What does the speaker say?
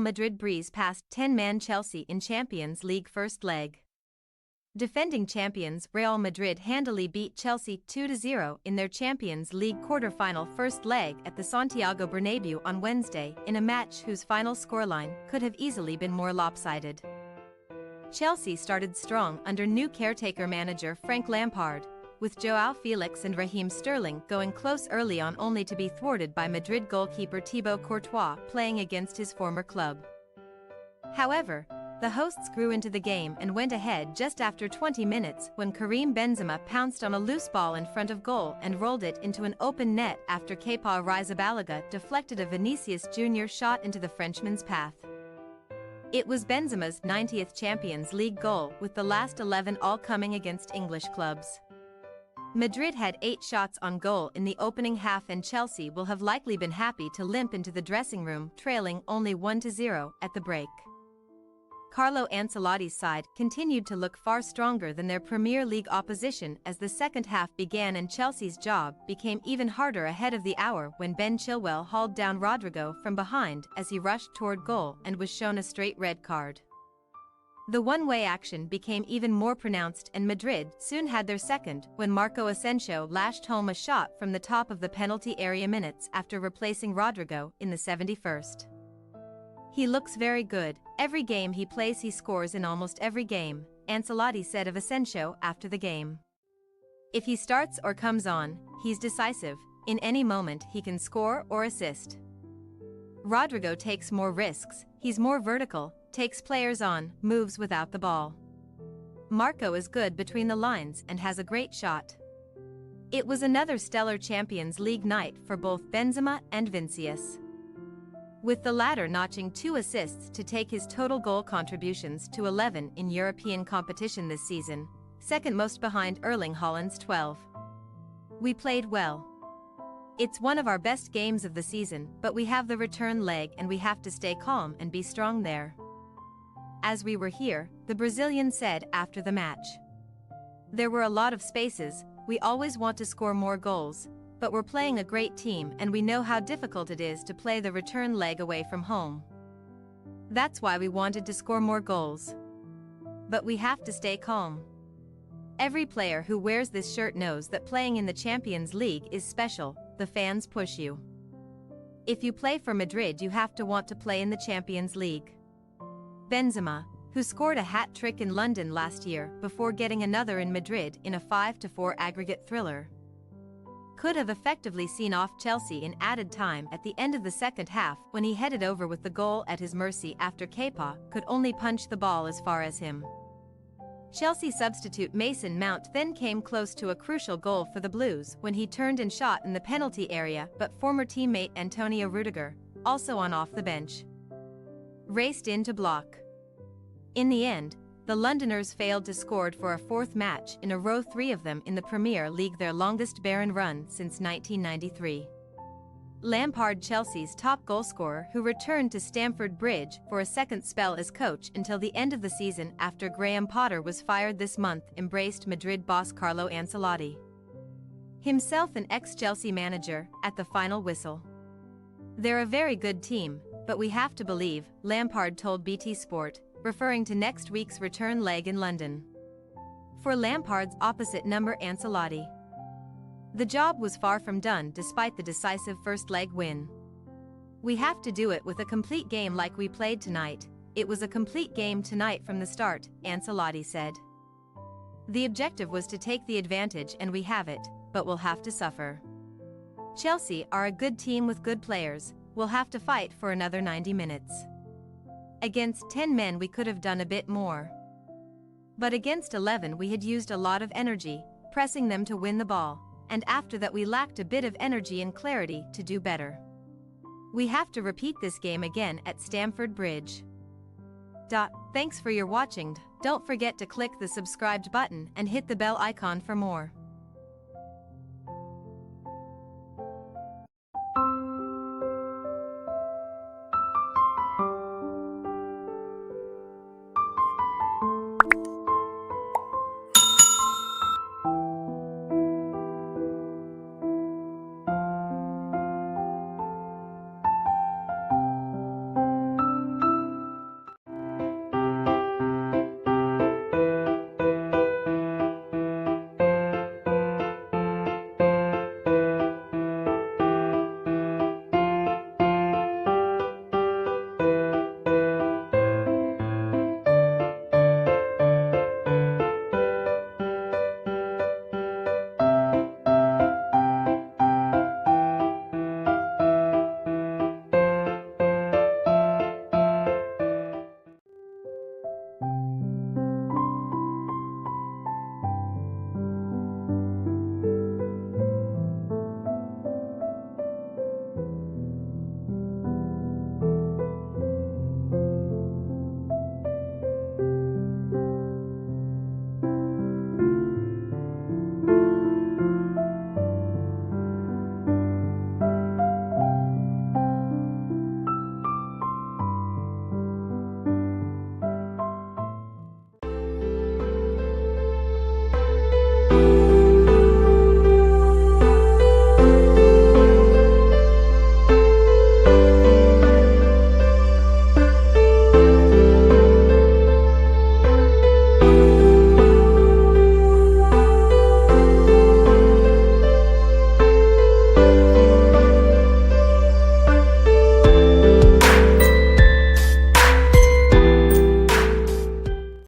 Madrid breeze past 10-man Chelsea in Champions League first leg. Defending champions Real Madrid handily beat Chelsea 2-0 in their Champions League quarterfinal first leg at the Santiago Bernabeu on Wednesday in a match whose final scoreline could have easily been more lopsided. Chelsea started strong under new caretaker manager Frank Lampard, with Joao Felix and Raheem Sterling going close early on only to be thwarted by Madrid goalkeeper Thibaut Courtois playing against his former club. However, the hosts grew into the game and went ahead just after 20 minutes when Karim Benzema pounced on a loose ball in front of goal and rolled it into an open net after Kepa Arrizabalaga deflected a Vinicius Jr. shot into the Frenchman's path. It was Benzema's 90th Champions League goal, with the last 11 all coming against English clubs. Madrid had 8 shots on goal in the opening half, and Chelsea will have likely been happy to limp into the dressing room trailing only 1-0 at the break. Carlo Ancelotti's side continued to look far stronger than their Premier League opposition as the second half began, and Chelsea's job became even harder ahead of the hour when Ben Chilwell hauled down Rodrigo from behind as he rushed toward goal and was shown a straight red card. The one-way action became even more pronounced, and Madrid soon had their second when Marco Asensio lashed home a shot from the top of the penalty area minutes after replacing Rodrigo in the 71st. "He looks very good. Every game he plays he scores in almost every game," Ancelotti said of Asensio after the game. "If he starts or comes on, he's decisive. In any moment he can score or assist. Rodrigo takes more risks, he's more vertical, takes players on, moves without the ball. Marco is good between the lines and has a great shot." It was another stellar Champions League night for both Benzema and Vinicius, with the latter notching 2 assists to take his total goal contributions to 11 in European competition this season, second most behind Erling Haaland's 12. "We played well. It's one of our best games of the season, but we have the return leg and we have to stay calm and be strong there. As we were here," the Brazilian said after the match. "There were a lot of spaces. We always want to score more goals, but we're playing a great team and we know how difficult it is to play the return leg away from home. That's why we wanted to score more goals. But we have to stay calm. Every player who wears this shirt knows that playing in the Champions League is special. The fans push you. If you play for Madrid, you have to want to play in the Champions League." Benzema, who scored a hat-trick in London last year before getting another in Madrid in a 5-4 aggregate thriller, could have effectively seen off Chelsea in added time at the end of the second half when he headed over with the goal at his mercy after Kepa could only punch the ball as far as him. Chelsea substitute Mason Mount then came close to a crucial goal for the Blues when he turned and shot in the penalty area, but former teammate Antonio Rudiger, also on off the bench, raced in to block. In the end, the Londoners failed to score for a 4th match in a row, 3 of them in the Premier League, their longest barren run since 1993. Lampard, Chelsea's top goalscorer, who returned to Stamford Bridge for a second spell as coach until the end of the season after Graham Potter was fired this month, embraced Madrid boss Carlo Ancelotti, himself an ex-Chelsea manager, at the final whistle. "They're a very good team, but we have to believe," Lampard told BT Sport, referring to next week's return leg in London. For Lampard's opposite number Ancelotti, the job was far from done despite the decisive first leg win. "We have to do it with a complete game like we played tonight. It was a complete game tonight from the start," Ancelotti said. "The objective was to take the advantage and we have it, but we'll have to suffer. Chelsea are a good team with good players. We'll have to fight for another 90 minutes. Against 10 men we could have done a bit more. But against 11 we had used a lot of energy, pressing them to win the ball, and after that we lacked a bit of energy and clarity to do better. We have to repeat this game again at Stamford Bridge." Thanks for your watching. Don't forget to click the subscribed button and hit the bell icon for more.